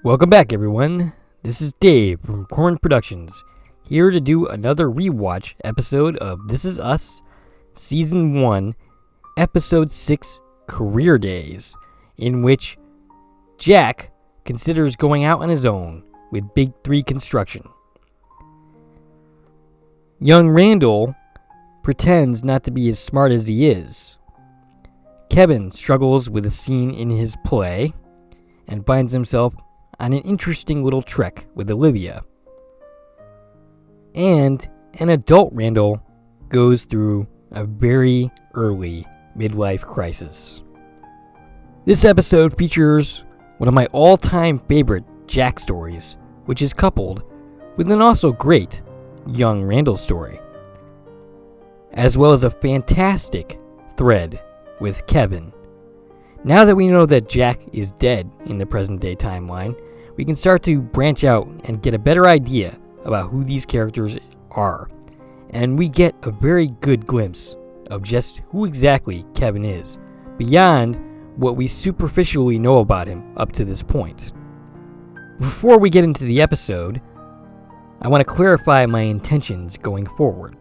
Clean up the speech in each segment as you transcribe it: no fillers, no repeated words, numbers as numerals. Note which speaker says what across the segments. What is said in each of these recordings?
Speaker 1: Welcome back, everyone. This is Dave from Corn Productions, here to do another rewatch episode of This Is Us, Season 1, Episode 6, Career Days, in which Jack considers going out on his own with Big 3 construction. Young Randall pretends not to be as smart as he is. Kevin struggles with a scene in his play and finds himself on an interesting little trek with Olivia. And an adult Randall goes through a very early midlife crisis. This episode features one of my all-time favorite Jack stories, which is coupled with an also great young Randall story, as well as a fantastic thread with Kevin. Now that we know that Jack is dead in the present-day timeline, we can start to branch out and get a better idea about who these characters are. And we get a very good glimpse of just who exactly Kevin is, beyond what we superficially know about him up to this point. Before we get into the episode, I want to clarify my intentions going forward.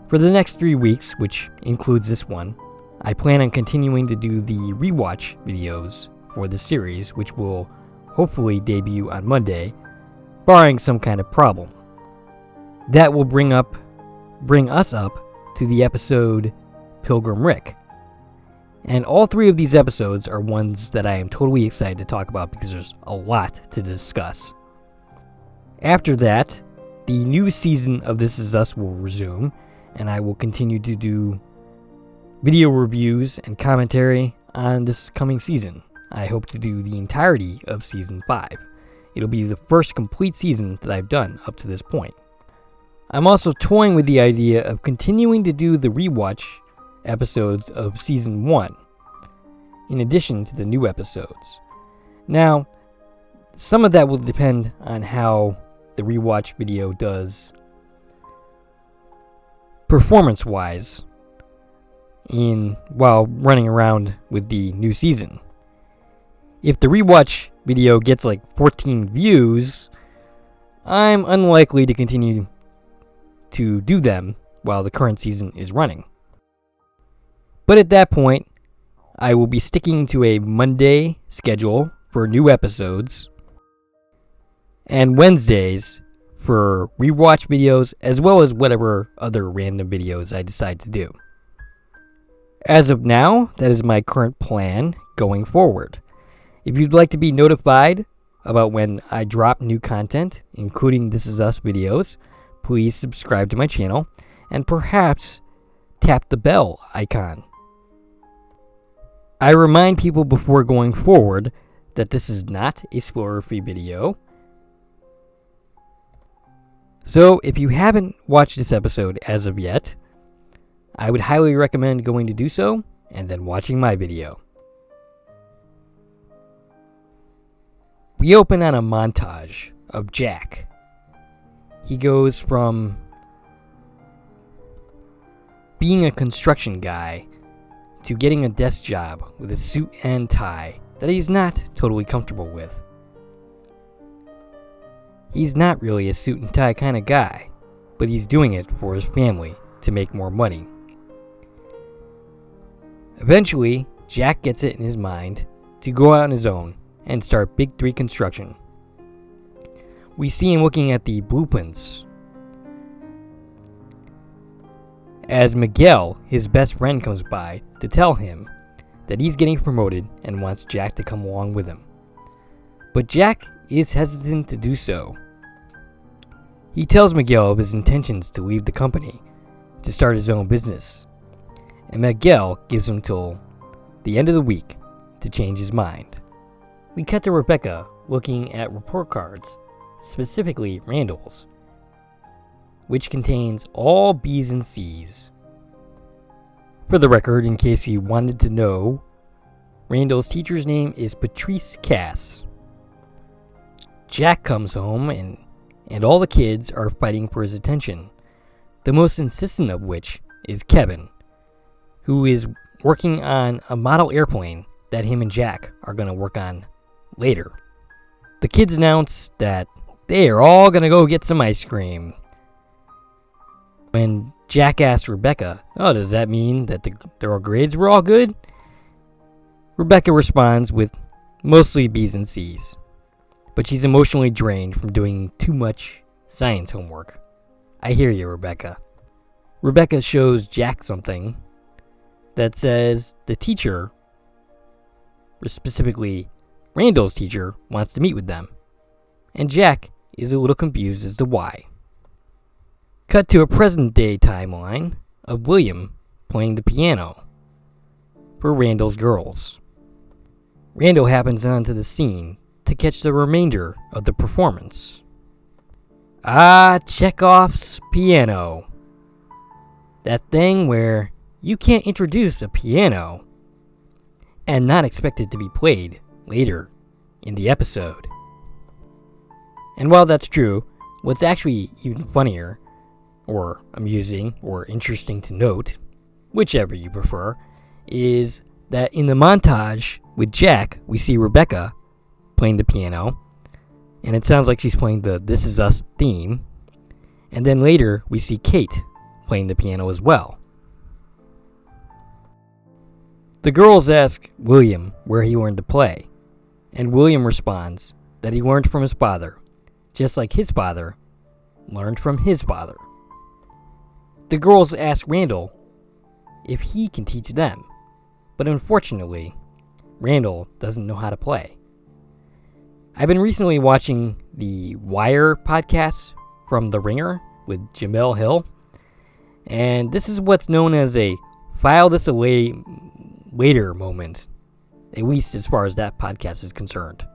Speaker 1: For the next 3 weeks, which includes this one, I plan on continuing to do the rewatch videos for the series, which will hopefully debut on Monday, barring some kind of problem. That will bring us up to the episode Pilgrim Rick. And all 3 of these episodes are ones that I am totally excited to talk about because there's a lot to discuss. After that, the new season of This Is Us will resume, and I will continue to do video reviews and commentary on this coming season. I hope to do the entirety of Season 5. It'll be the first complete season that I've done up to this point. I'm also toying with the idea of continuing to do the rewatch episodes of Season 1, in addition to the new episodes. Now, some of that will depend on how the rewatch video does performance-wise while running around with the new season. If the rewatch video gets like 14 views, I'm unlikely to continue to do them while the current season is running. But at that point, I will be sticking to a Monday schedule for new episodes and Wednesdays for rewatch videos, as well as whatever other random videos I decide to do. As of now, that is my current plan going forward. If you'd like to be notified about when I drop new content, including This Is Us videos, please subscribe to my channel and perhaps tap the bell icon. I remind people before going forward that this is not a spoiler-free video. So if you haven't watched this episode as of yet, I would highly recommend going to do so and then watching my video. We open on a montage of Jack. He goes from being a construction guy to getting a desk job with a suit and tie that he's not totally comfortable with. He's not really a suit and tie kind of guy, but he's doing it for his family to make more money. Eventually, Jack gets it in his mind to go out on his own and start Big 3 construction. We see him looking at the blueprints as Miguel, his best friend, comes by to tell him that he's getting promoted and wants Jack to come along with him. But Jack is hesitant to do so. He tells Miguel of his intentions to leave the company to start his own business, and Miguel gives him till the end of the week to change his mind. We cut to Rebecca looking at report cards, specifically Randall's, which contains all B's and C's. For the record, in case you wanted to know, Randall's teacher's name is Patrice Cass. Jack comes home and all the kids are fighting for his attention, the most insistent of which is Kevin, who is working on a model airplane that him and Jack are going to work on later the kids announce that they are all gonna go get some ice cream. When Jack asks Rebecca, "Oh, does that mean that their grades were all good?" Rebecca responds with mostly B's and C's, but she's emotionally drained from doing too much science homework. I hear you, Rebecca. Rebecca shows Jack something that says the teacher, specifically Randall's teacher, wants to meet with them, and Jack is a little confused as to why. Cut to a present-day timeline of William playing the piano for Randall's girls. Randall happens onto the scene to catch the remainder of the performance. Chekhov's piano. That thing where you can't introduce a piano and not expect it to be played later in the episode. And while that's true, what's actually even funnier, or amusing, or interesting to note, whichever you prefer, is that in the montage with Jack, we see Rebecca playing the piano, and it sounds like she's playing the This Is Us theme, and then later we see Kate playing the piano as well. The girls ask William where he learned to play, and William responds that he learned from his father, just like his father learned from his father. The girls ask Randall if he can teach them, but unfortunately, Randall doesn't know how to play. I've been recently watching the Wire podcast from The Ringer with Jamel Hill, and this is what's known as a file this away later moment, at least as far as that podcast is concerned.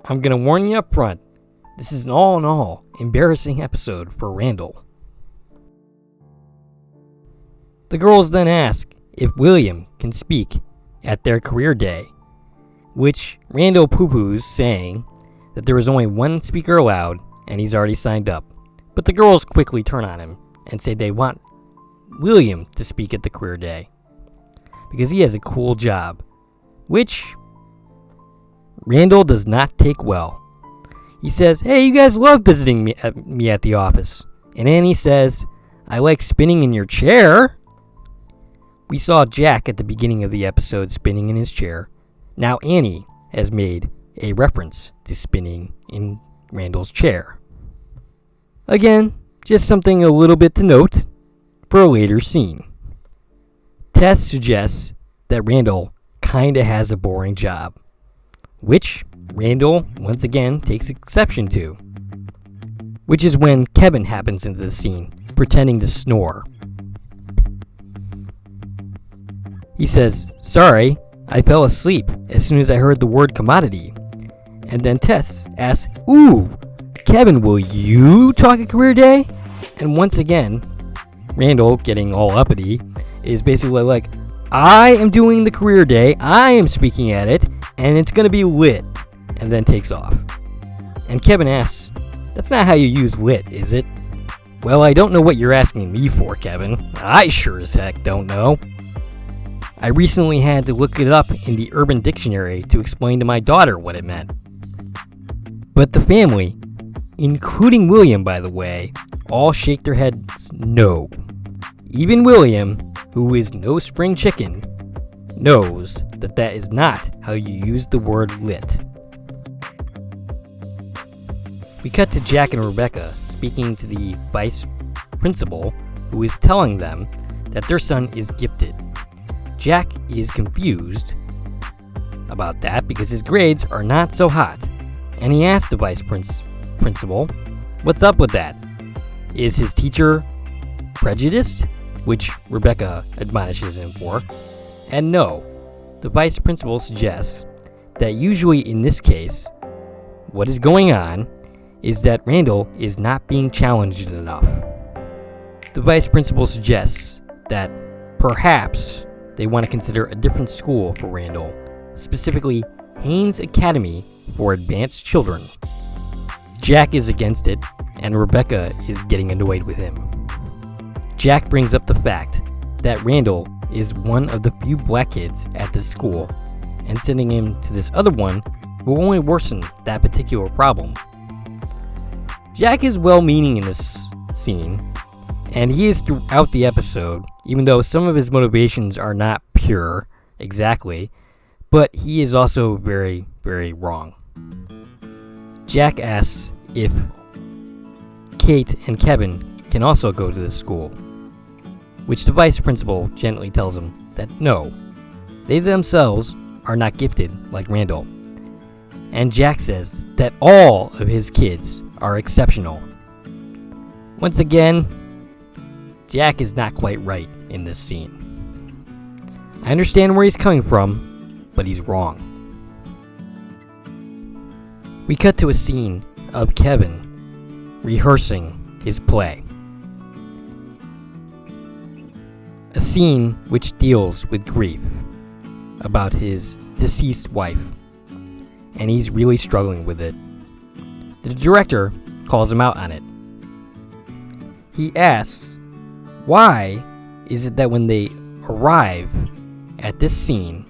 Speaker 1: I'm going to warn you up front, this is an all in all embarrassing episode for Randall. The girls then ask if William can speak at their career day, which Randall poo-poos, saying that there was only one speaker allowed and he's already signed up. But the girls quickly turn on him and say they want William to speak at the career day because he has a cool job, which Randall does not take well. He says, "Hey, you guys love visiting me at the office." And Annie says, "I like spinning in your chair." We saw Jack at the beginning of the episode spinning in his chair. Now Annie has made a reference to spinning in Randall's chair. Again, just something a little bit to note for a later scene. Tess suggests that Randall kinda has a boring job, which Randall once again takes exception to, which is when Kevin happens into the scene, pretending to snore. He says, "Sorry, I fell asleep as soon as I heard the word commodity." And then Tess asks, "Ooh, Kevin, will you talk at career day?" And once again, Randall, getting all uppity, is basically like, "I am doing the career day, I am speaking at it, and it's going to be lit," and then takes off. And Kevin asks, "That's not how you use lit, is it?" "Well, I don't know what you're asking me for, Kevin. I sure as heck don't know." I recently had to look it up in the Urban Dictionary to explain to my daughter what it meant. But the family, including William, by the way, all shake their heads no. Even William, who is no spring chicken, knows that that is not how you use the word lit. We cut to Jack and Rebecca speaking to the vice principal, who is telling them that their son is gifted. Jack is confused about that because his grades are not so hot, and he asks the vice principal, "What's up with that? Is his teacher prejudiced?" Which Rebecca admonishes him for. And no, the vice principal suggests that usually in this case, what is going on is that Randall is not being challenged enough. The vice principal suggests that perhaps they want to consider a different school for Randall, specifically Haynes Academy for Advanced Children. Jack is against it, and Rebecca is getting annoyed with him. Jack brings up the fact that Randall is one of the few black kids at this school, and sending him to this other one will only worsen that particular problem. Jack is well-meaning in this scene, and he is throughout the episode, even though some of his motivations are not pure exactly, but he is also very, very wrong. Jack asks if Kate and Kevin can also go to this school, which the vice principal gently tells him that no, they themselves are not gifted like Randall. And Jack says that all of his kids are exceptional. Once again, Jack is not quite right in this scene. I understand where he's coming from, but he's wrong. We cut to a scene of Kevin rehearsing his play. A scene which deals with grief about his deceased wife, and he's really struggling with it. The director calls him out on it. He asks, why is it that when they arrive at this scene,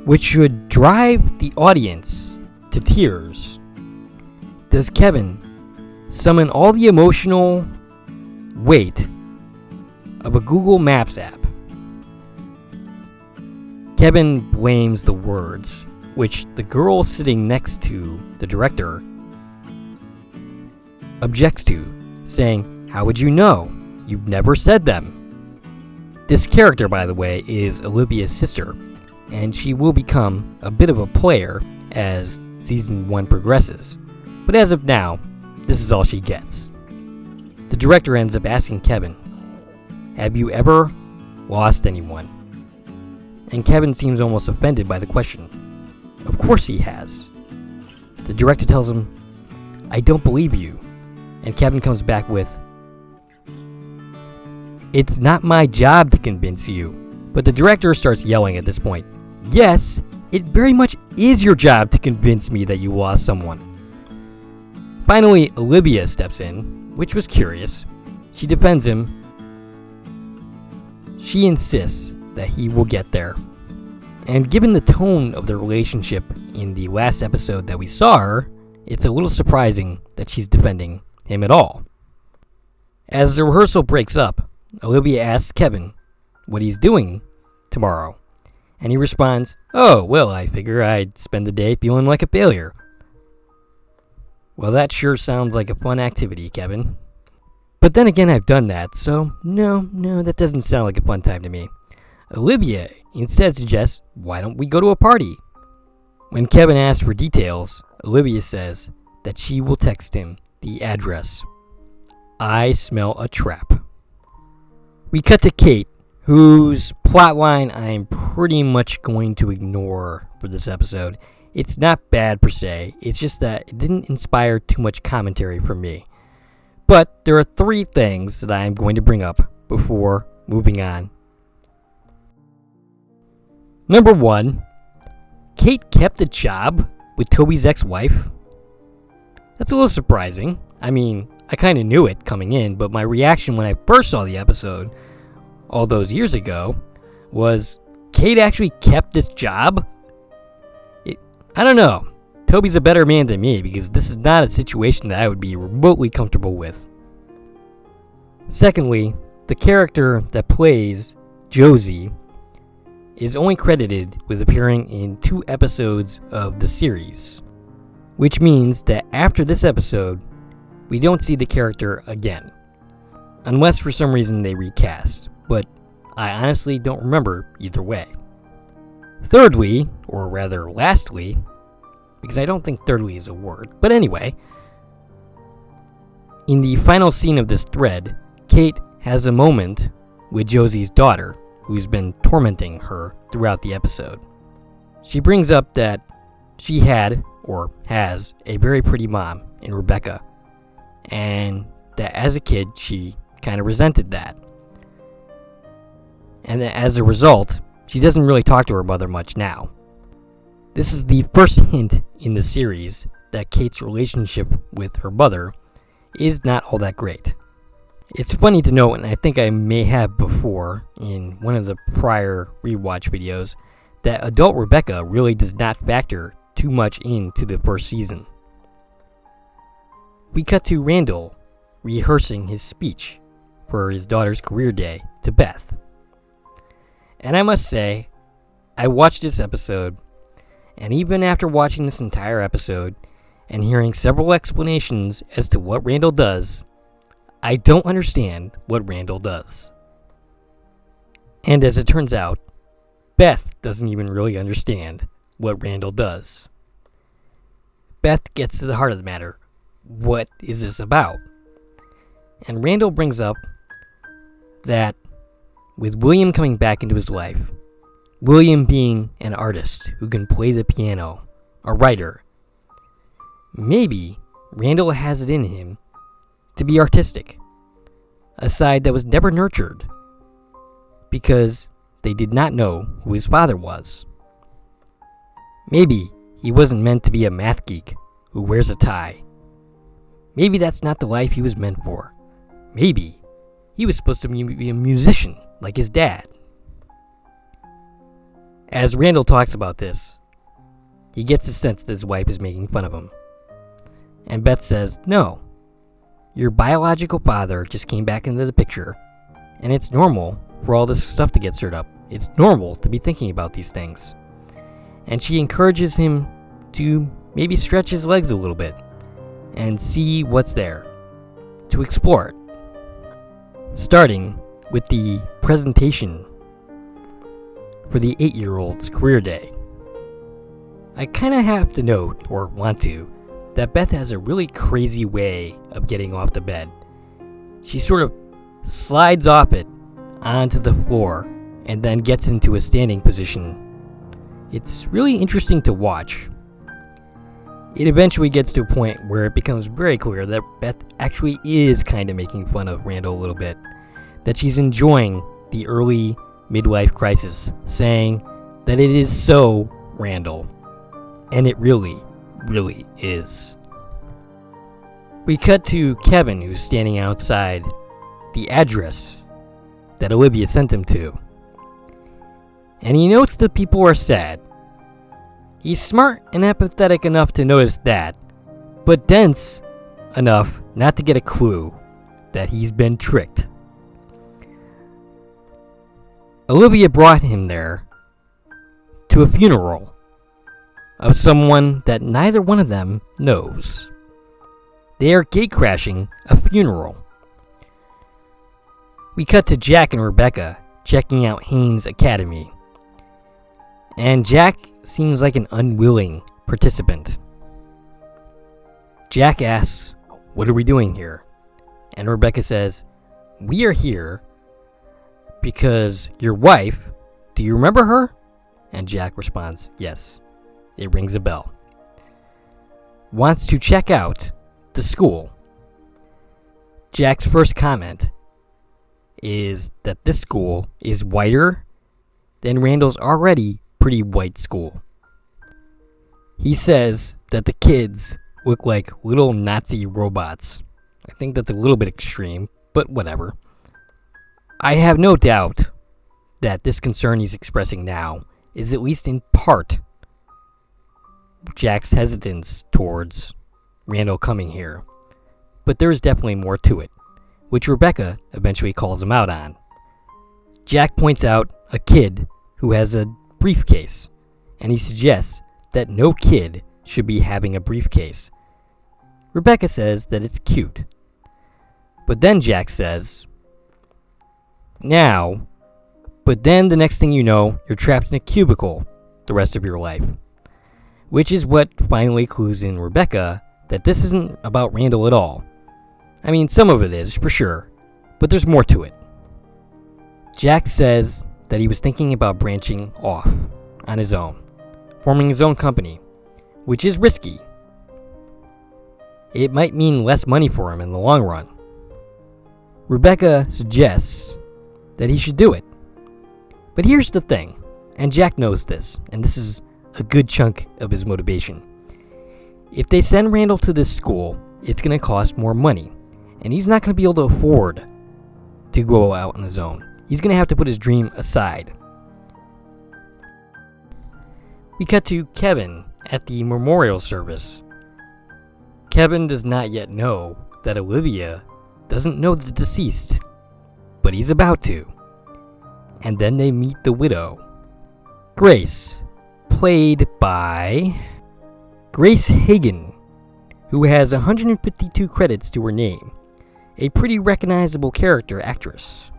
Speaker 1: which should drive the audience to tears, does Kevin summon all the emotional weight of a Google Maps app? Kevin blames the words, which the girl sitting next to the director objects to, saying, "How would you know? You've never said them." This character, by the way, is Olivia's sister, and she will become a bit of a player as season 1 progresses. But as of now, this is all she gets. The director ends up asking Kevin, "Have you ever lost anyone?" And Kevin seems almost offended by the question. Of course he has. The director tells him, "I don't believe you." And Kevin comes back with, "It's not my job to convince you." But the director starts yelling at this point, "Yes, it very much is your job to convince me that you lost someone." Finally, Olivia steps in, which was curious. She defends him. She insists that he will get there. And given the tone of the relationship in the last episode that we saw her, it's a little surprising that she's defending him at all. As the rehearsal breaks up, Olivia asks Kevin what he's doing tomorrow. And he responds, "Oh, well, I figure I'd spend the day feeling like a failure." Well, that sure sounds like a fun activity, Kevin. But then again, I've done that, so no, that doesn't sound like a fun time to me. Olivia instead suggests, "Why don't we go to a party?" When Kevin asks for details, Olivia says that she will text him the address. I smell a trap. We cut to Kate, whose plotline I'm pretty much going to ignore for this episode. It's not bad per se, it's just that it didn't inspire too much commentary from me. But there are 3 things that I'm going to bring up before moving on. Number 1, Kate kept a job with Toby's ex-wife. That's a little surprising. I mean, I kind of knew it coming in, but my reaction when I first saw the episode all those years ago was, Kate actually kept this job? I don't know. Toby's a better man than me because this is not a situation that I would be remotely comfortable with. Secondly, the character that plays Josie is only credited with appearing in 2 episodes of the series, which means that after this episode, we don't see the character again, unless for some reason they recast, but I honestly don't remember either way. Thirdly, or rather lastly, because I don't think thirdly is a word, but anyway, in the final scene of this thread, Kate has a moment with Josie's daughter, who's been tormenting her throughout the episode. She brings up that she had, or has, a very pretty mom in Rebecca, and that as a kid she kind of resented that. And that as a result, she doesn't really talk to her mother much now. This is the first hint in the series that Kate's relationship with her mother is not all that great. It's funny to note, and I think I may have before in one of the prior rewatch videos, that adult Rebecca really does not factor too much into the first season. We cut to Randall rehearsing his speech for his daughter's career day to Beth. And I must say, I watched this episode, and even after watching this entire episode and hearing several explanations as to what Randall does, I don't understand what Randall does. And as it turns out, Beth doesn't even really understand what Randall does. Beth gets to the heart of the matter. What is this about? And Randall brings up that with William coming back into his life, William being an artist who can play the piano, a writer, maybe Randall has it in him to be artistic, a side that was never nurtured because they did not know who his father was. Maybe he wasn't meant to be a math geek who wears a tie. Maybe that's not the life he was meant for. Maybe he was supposed to be a musician like his dad. As Randall talks about this, he gets the sense that his wife is making fun of him. And Beth says, no, your biological father just came back into the picture, and it's normal for all this stuff to get stirred up. It's normal to be thinking about these things. And she encourages him to maybe stretch his legs a little bit and see what's there, to explore it. Starting with the presentation for the 8-year-old's career day. I kind of have to note, or want to, that Beth has a really crazy way of getting off the bed. She sort of slides off it onto the floor and then gets into a standing position. It's really interesting to watch. It eventually gets to a point where it becomes very clear that Beth actually is kind of making fun of Randall a little bit, that she's enjoying the early midlife crisis, saying that it is so Randall. And it really, really is. We cut to Kevin, who's standing outside the address that Olivia sent him to. And he notes that people are sad. He's smart and empathetic enough to notice that, but dense enough not to get a clue that he's been tricked. Olivia brought him there to a funeral of someone that neither one of them knows. They are gatecrashing a funeral. We cut to Jack and Rebecca checking out Haynes Academy. And Jack seems like an unwilling participant. Jack asks, "What are we doing here?" And Rebecca says, "We are here because your wife, do you remember her?" And Jack responds, "Yes." It rings a bell. Wants to check out the school. Jack's first comment is that this school is whiter than Randall's already pretty white school. He says that the kids look like little Nazi robots. I think that's a little bit extreme, but whatever. I have no doubt that this concern he's expressing now is at least in part Jack's hesitance towards Randall coming here. But there is definitely more to it, which Rebecca eventually calls him out on. Jack points out a kid who has a briefcase, and he suggests that no kid should be having a briefcase. Rebecca says that it's cute. But then Jack says, "Now, but then the next thing you know, you're trapped in a cubicle the rest of your life." Which is what finally clues in Rebecca that this isn't about Randall at all. I mean, some of it is, for sure, but there's more to it. Jack says that he was thinking about branching off on his own, forming his own company, which is risky. It might mean less money for him in the long run. Rebecca suggests that he should do it. But here's the thing, and Jack knows this, and this is a good chunk of his motivation. If they send Randall to this school, it's going to cost more money, and he's not going to be able to afford to go out on his own. He's going to have to put his dream aside. We cut to Kevin at the memorial service. Kevin does not yet know that Olivia doesn't know the deceased, but he's about to. And then they meet the widow, Grace, played by Grace Hagen, who has 152 credits to her name, a pretty recognizable character actress.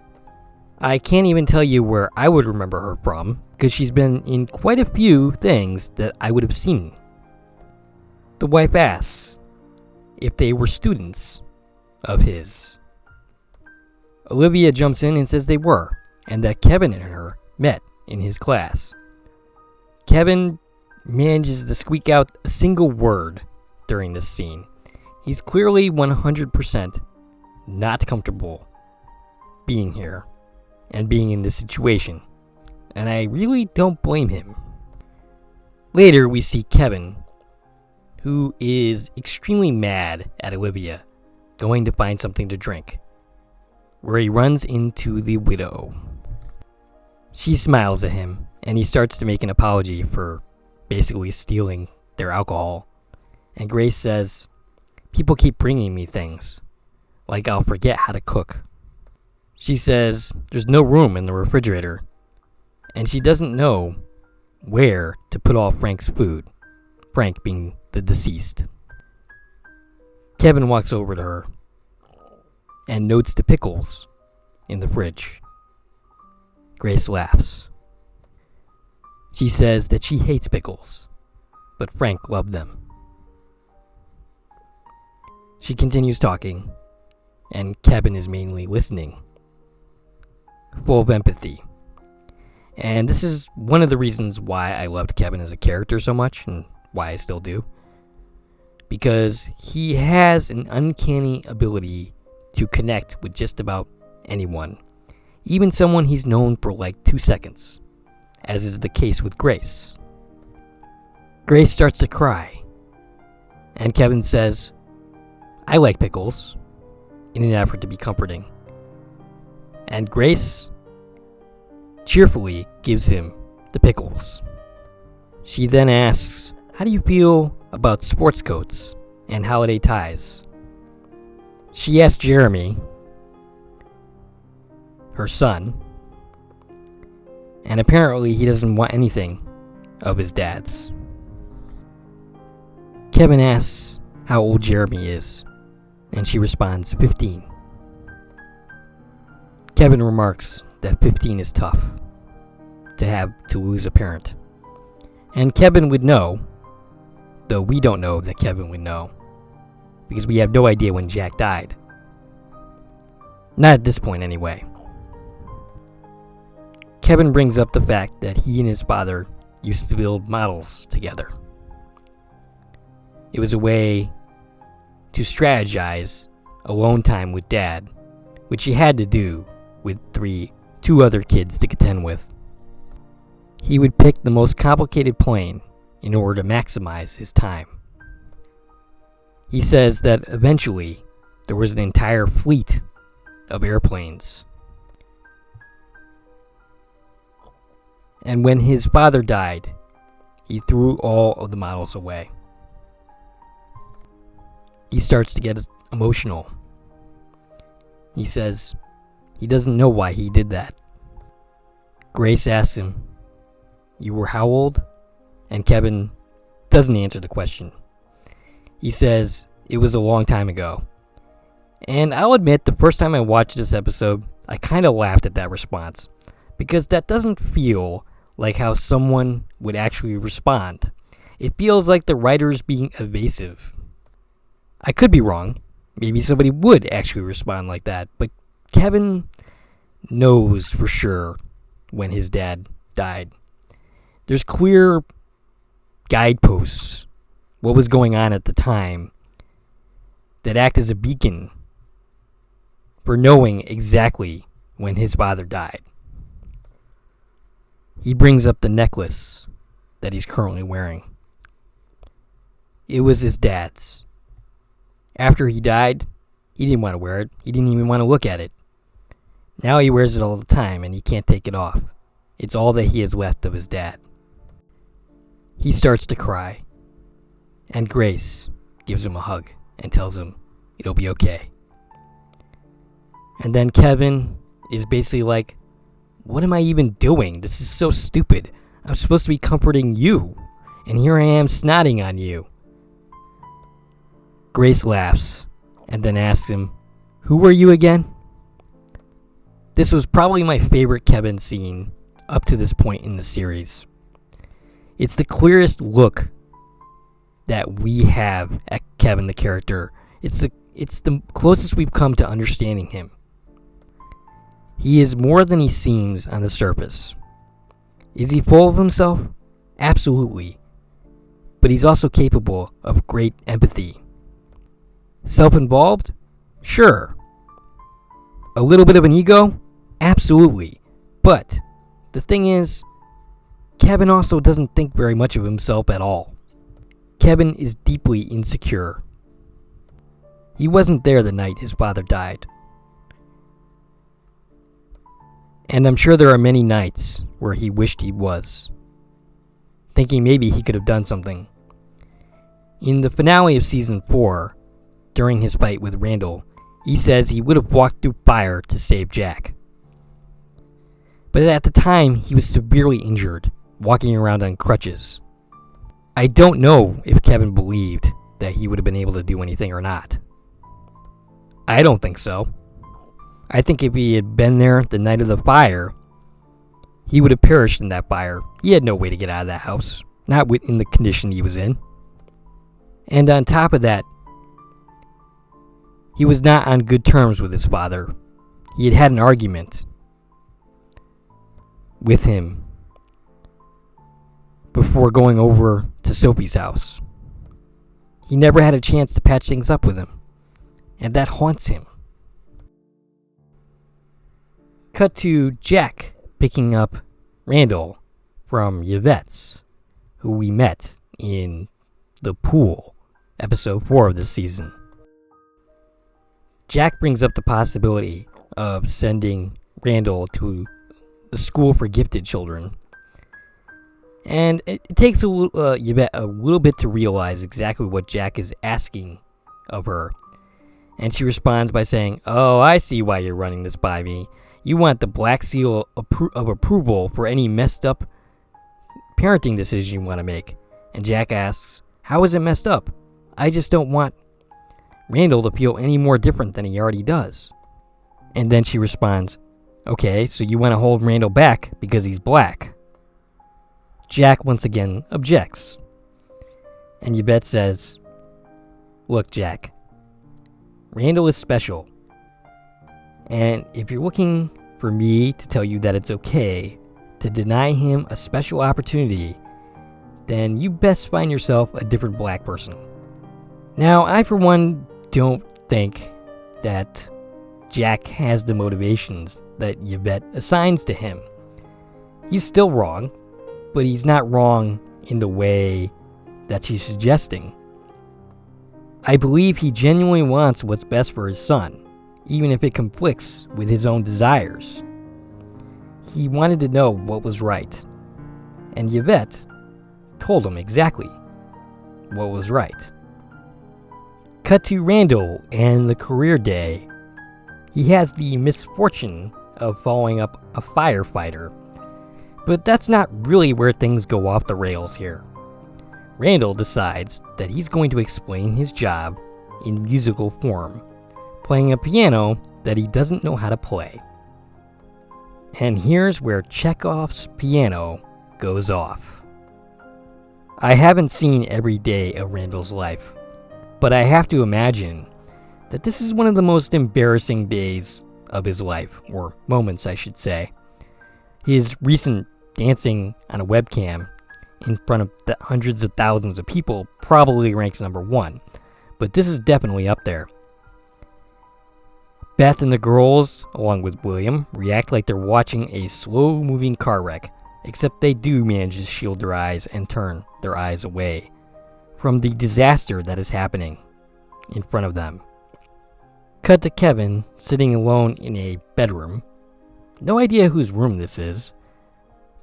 Speaker 1: I can't even tell you where I would remember her from, because she's been in quite a few things that I would have seen. The wife asks if they were students of his. Olivia jumps in and says they were, and that Kevin and her met in his class. Kevin manages to squeak out a single word during this scene. He's clearly 100% not comfortable being here and being in this situation, and I really don't blame him. Later, we see Kevin, who is extremely mad at Olivia, going to find something to drink, where he runs into the widow. She smiles at him, and he starts to make an apology for basically stealing their alcohol. And Grace says, "People keep bringing me things, like I'll forget how to cook." She says there's no room in the refrigerator, and she doesn't know where to put all Frank's food, Frank being the deceased. Kevin walks over to her and notes the pickles in the fridge. Grace laughs. She says that she hates pickles, but Frank loved them. She continues talking, and Kevin is mainly listening, full of empathy. And this is one of the reasons why I loved Kevin as a character so much, and why I still do. Because he has an uncanny ability to connect with just about anyone, even someone he's known for like 2 seconds, as is the case with Grace. Grace starts to cry, and Kevin says, "I like pickles," in an effort to be comforting. And Grace cheerfully gives him the pickles. She then asks, "How do you feel about sports coats and holiday ties?" She asks Jeremy, her son, and apparently he doesn't want anything of his dad's. Kevin asks how old Jeremy is, and she responds 15. Kevin remarks that 15 is tough to have to lose a parent. And Kevin would know, though we don't know that Kevin would know, because we have no idea when Jack died. Not at this point anyway. Kevin brings up the fact that he and his father used to build models together. It was a way to strategize alone time with Dad, which he had to do with two other kids to contend with. He would pick the most complicated plane in order to maximize his time. He says that eventually there was an entire fleet of airplanes. And when his father died, he threw all of the models away. He starts to get emotional. He says he doesn't know why he did that. Grace asks him, "You were how old?" And Kevin doesn't answer the question. He says it was a long time ago. And I'll admit, the first time I watched this episode, I kind of laughed at that response, because that doesn't feel like how someone would actually respond. It feels like the writer's being evasive. I could be wrong. Maybe somebody would actually respond like that, but Kevin knows for sure when his dad died. There's clear guideposts, what was going on at the time, that act as a beacon for knowing exactly when his father died. He brings up the necklace that he's currently wearing. It was his dad's. After he died, he didn't want to wear it. He didn't even want to look at it. Now he wears it all the time and he can't take it off. It's all that he has left of his dad. He starts to cry, and Grace gives him a hug and tells him it'll be okay. And then Kevin is basically like, what am I even doing? This is so stupid. I'm supposed to be comforting you, and here I am snotting on you. Grace laughs and then asks him, who were you again? This was probably my favorite Kevin scene up to this point in the series. It's the clearest look that we have at Kevin the character. It's the closest we've come to understanding him. He is more than he seems on the surface. Is he full of himself? Absolutely. But he's also capable of great empathy. Self-involved? Sure. A little bit of an ego? Absolutely. But the thing is, Kevin also doesn't think very much of himself at all. Kevin is deeply insecure. He wasn't there the night his father died. And I'm sure there are many nights where he wished he was, thinking maybe he could have done something. In the finale of Season 4, during his fight with Randall, he says he would have walked through fire to save Jack. But at the time, he was severely injured, walking around on crutches. I don't know if Kevin believed that he would have been able to do anything or not. I don't think so. I think if he had been there the night of the fire, he would have perished in that fire. He had no way to get out of that house, not in the condition he was in. And on top of that, he was not on good terms with his father. He had had an argument with him before going over to Sophie's house. He never had a chance to patch things up with him, and that haunts him. Cut to Jack picking up Randall from Yvette's, who we met in the pool, episode 4 of this season. Jack brings up the possibility of sending Randall to the school for gifted children. And it takes Yvette a little bit to realize exactly what Jack is asking of her. And she responds by saying, oh, I see why you're running this by me. You want the black seal of approval for any messed up parenting decision you want to make. And Jack asks, how is it messed up? I just don't want Randall to feel any more different than he already does. And then she responds, okay, so you want to hold Randall back because he's black. Jack once again objects. And Yvette says, look, Jack, Randall is special. And if you're looking for me to tell you that it's okay to deny him a special opportunity, then you best find yourself a different black person. Now, I for one don't think that Jack has the motivations that Yvette assigns to him. He's still wrong, but he's not wrong in the way that she's suggesting. I believe he genuinely wants what's best for his son, even if it conflicts with his own desires. He wanted to know what was right, and Yvette told him exactly what was right. Cut to Randall and the career day. He has the misfortune of following up a firefighter, but that's not really where things go off the rails here. Randall decides that he's going to explain his job in musical form, playing a piano that he doesn't know how to play. And here's where Chekhov's piano goes off. I haven't seen every day of Randall's life, but I have to imagine that this is one of the most embarrassing days of his life, or moments I should say. His recent dancing on a webcam in front of hundreds of thousands of people probably ranks number 1, but this is definitely up there. Beth and the girls, along with William, react like they're watching a slow-moving car wreck, except they do manage to shield their eyes and turn their eyes away from the disaster that is happening in front of them. Cut to Kevin sitting alone in a bedroom. No idea whose room this is,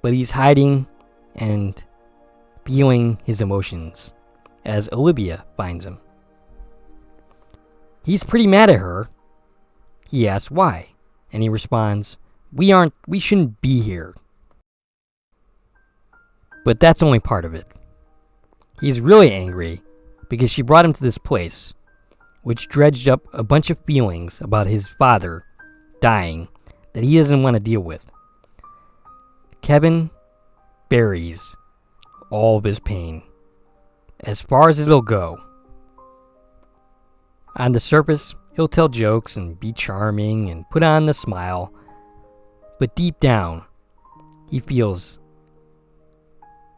Speaker 1: but he's hiding and feeling his emotions as Olivia finds him. He's pretty mad at her. He asks why, and he responds, we shouldn't be here. But that's only part of it. He's really angry because she brought him to this place, which dredged up a bunch of feelings about his father dying that he doesn't want to deal with. Kevin buries all of his pain, as far as it'll go. On the surface, he'll tell jokes and be charming and put on the smile, but deep down, he feels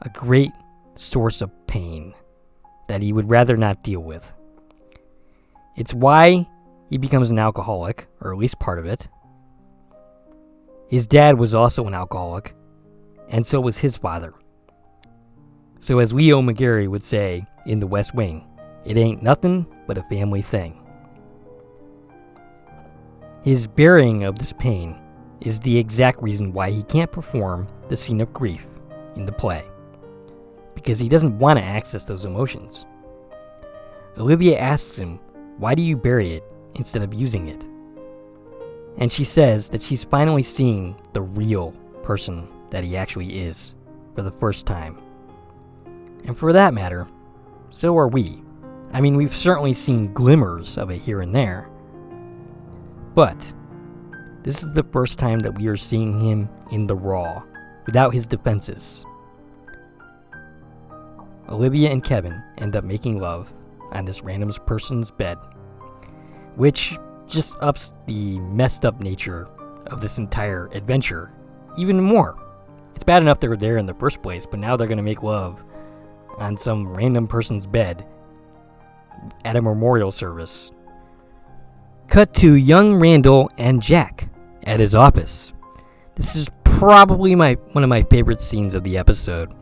Speaker 1: a great source of pain that he would rather not deal with. It's why he becomes an alcoholic, or at least part of it. His dad was also an alcoholic, and so was his father. So as Leo McGarry would say in The West Wing, it ain't nothing but a family thing. His burying of this pain is the exact reason why he can't perform the scene of grief in the play, because he doesn't want to access those emotions. Olivia asks him, why do you bury it instead of using it? And she says that she's finally seeing the real person that he actually is for the first time. And for that matter, so are we. I mean, we've certainly seen glimmers of it here and there. But this is the first time that we are seeing him in the raw, without his defenses. Olivia and Kevin end up making love on this random person's bed, which just ups the messed up nature of this entire adventure even more. It's bad enough they were there in the first place, but now they're going to make love on some random person's bed at a memorial service. Cut to young Randall and Jack at his office. This is probably one of my favorite scenes of the episode.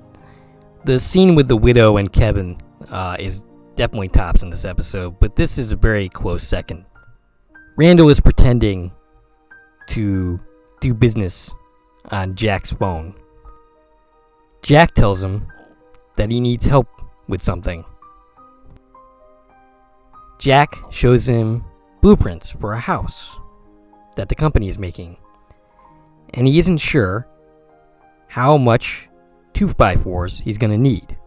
Speaker 1: The scene with the widow and Kevin is definitely tops in this episode, but this is a very close second. Randall is pretending to do business on Jack's phone. Jack tells him that he needs help with something. Jack shows him blueprints for a house that the company is making, and he isn't sure how much 2x4s he's going to need.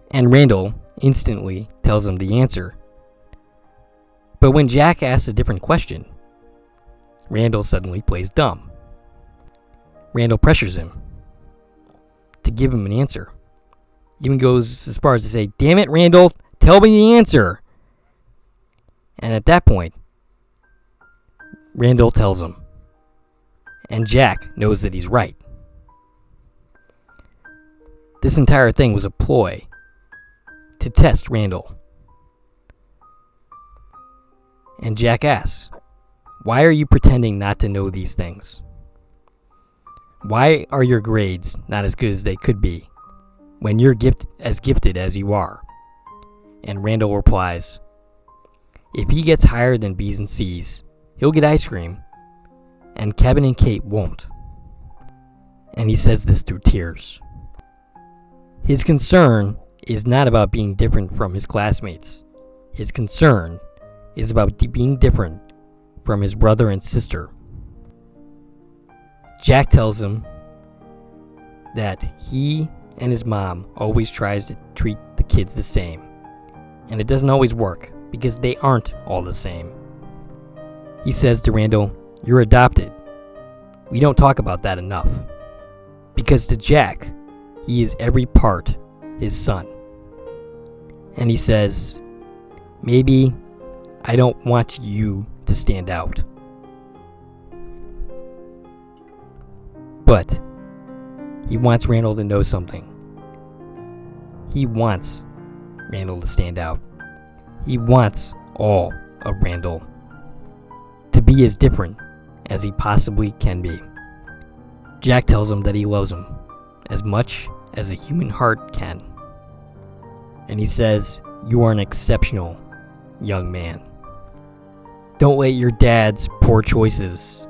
Speaker 1: And Randall instantly tells him the answer. But when Jack asks a different question, Randall suddenly plays dumb. Randall pressures him to give him an answer. Even goes as far as to say, "Damn it, Randall, tell me the answer." And at that point, Randall tells him. And Jack knows that he's right. This entire thing was a ploy to test Randall. And Jack asks, "Why are you pretending not to know these things? Why are your grades not as good as they could be when you're as gifted as you are?" And Randall replies, "If he gets higher than B's and C's, he'll get ice cream, and Kevin and Kate won't." And he says this through tears. His concern is not about being different from his classmates. His concern is about being different from his brother and sister. Jack tells him that he and his mom always tries to treat the kids the same, and it doesn't always work because they aren't all the same. He says to Randall, "You're adopted. We don't talk about that enough." Because to Jack, he is every part his son. And he says, "Maybe I don't want you to stand out." But he wants Randall to know something. He wants Randall to stand out. He wants all of Randall to be as different as he possibly can be. Jack tells him that he loves him as much as a human heart can. And he says, "You are an exceptional young man. Don't let your dad's poor choices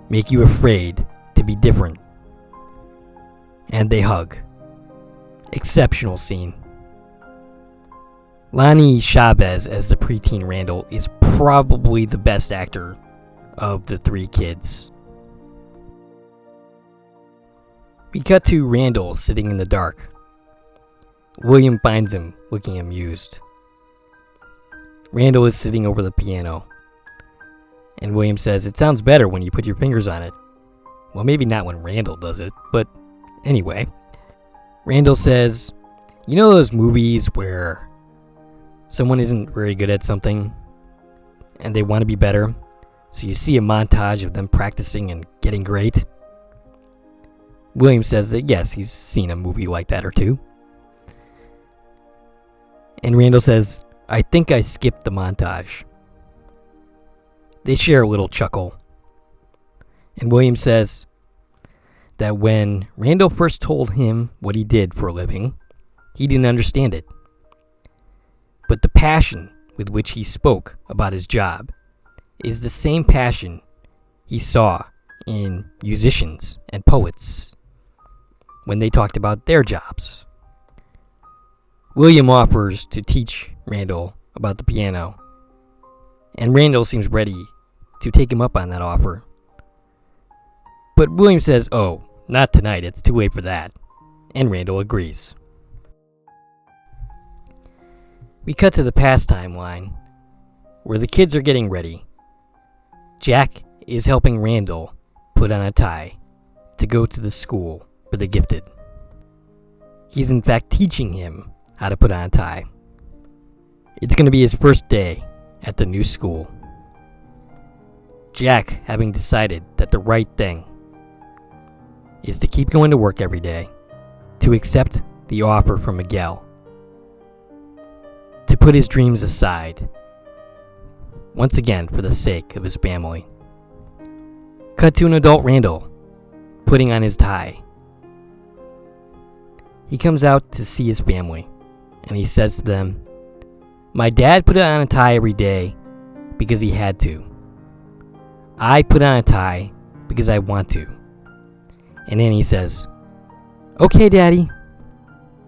Speaker 1: make you afraid to be different. and they hug. Exceptional scene. Lonnie Chavez as the preteen Randall is probably the best actor of the three kids. We cut to Randall sitting in the dark. William finds him looking amused. Randall is sitting over the piano, and William says, "It sounds better when you put your fingers on it." Well, maybe not when Randall does it, but anyway. Randall says, "You know those movies where someone isn't very good at something and they want to be better, so you see a montage of them practicing and getting great?" William says that yes, he's seen a movie like that or two. And Randall says, "I think I skipped the montage." They share a little chuckle. And William says that when Randall first told him what he did for a living, he didn't understand it. But the passion with which he spoke about his job is the same passion he saw in musicians and poets when they talked about their jobs. William offers to teach Randall about the piano, and Randall seems ready to take him up on that offer. But William says, "Oh, not tonight, it's too late for that," and Randall agrees. We cut to the past timeline, where the kids are getting ready. Jack is helping Randall put on a tie to go to the school for the gifted. He's in fact teaching him how to put on a tie. It's going to be his first day at the new school. Jack, having decided that the right thing is to keep going to work every day, to accept the offer from Miguel, to put his dreams aside, once again for the sake of his family. Cut to an adult Randall putting on his tie. He comes out to see his family, and he says to them, "My dad put on a tie every day because he had to. I put on a tie because I want to." And then he says, "Okay, Daddy."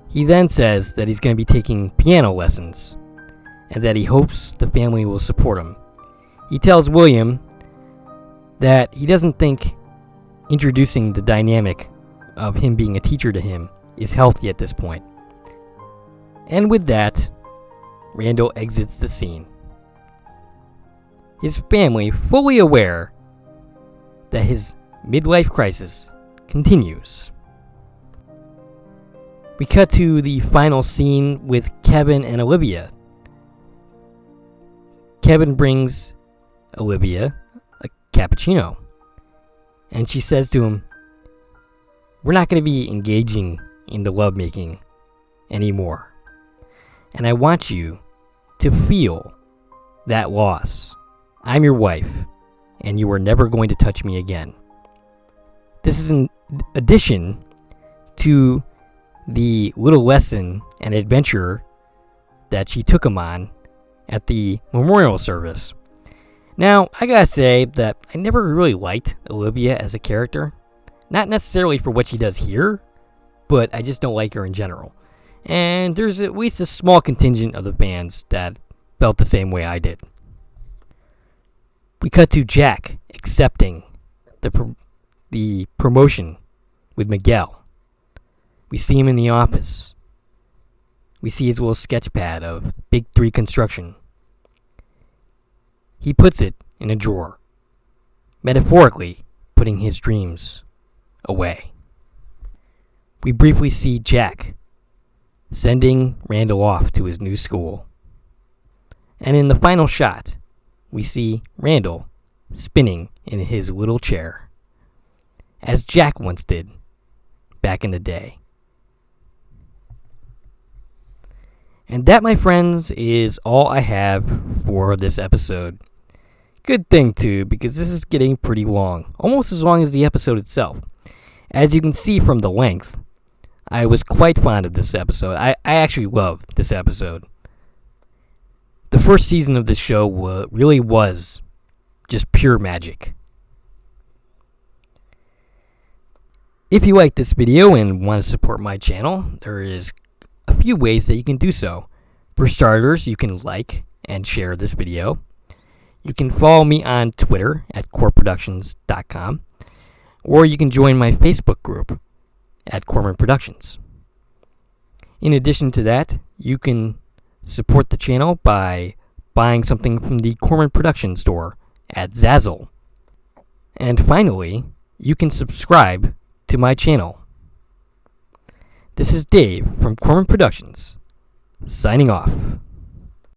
Speaker 1: He then says that he's going to be taking piano lessons and that he hopes the family will support him. He tells William that he doesn't think introducing the dynamic of him being a teacher to him is healthy at this point. And with that, Randall exits the scene. His family fully aware that his midlife crisis continues. We cut to the final scene with Kevin and Olivia. Kevin brings Olivia a cappuccino, and she says to him, "We're not going to be engaging in the lovemaking anymore. And I want you to feel that loss. I'm your wife, and you are never going to touch me again." This is in addition to the little lesson and adventure that she took him on at the memorial service. Now, I gotta say that I never really liked Olivia as a character. Not necessarily for what she does here, but I just don't like her in general. And there's at least a small contingent of the fans that felt the same way I did. We cut to Jack accepting the promotion with Miguel. We see him in the office. We see his little sketch pad of Big 3 construction. He puts it in a drawer, metaphorically putting his dreams away. We briefly see Jack sending Randall off to his new school. And in the final shot, we see Randall spinning in his little chair, as Jack once did back in the day. And that, my friends, is all I have for this episode. Good thing, too, because this is getting pretty long, almost as long as the episode itself. As you can see from the length, I was quite fond of this episode. I actually loved this episode. The first season of this show really was just pure magic. If you like this video and want to support my channel, there is a few ways that you can do so. For starters, you can like and share this video. You can follow me on Twitter at coreproductions.com, or you can join my Facebook group at Corman Productions. In addition to that, you can support the channel by buying something from the Corman Productions store at Zazzle. And finally, you can subscribe to my channel. This is Dave from Corman Productions, signing off.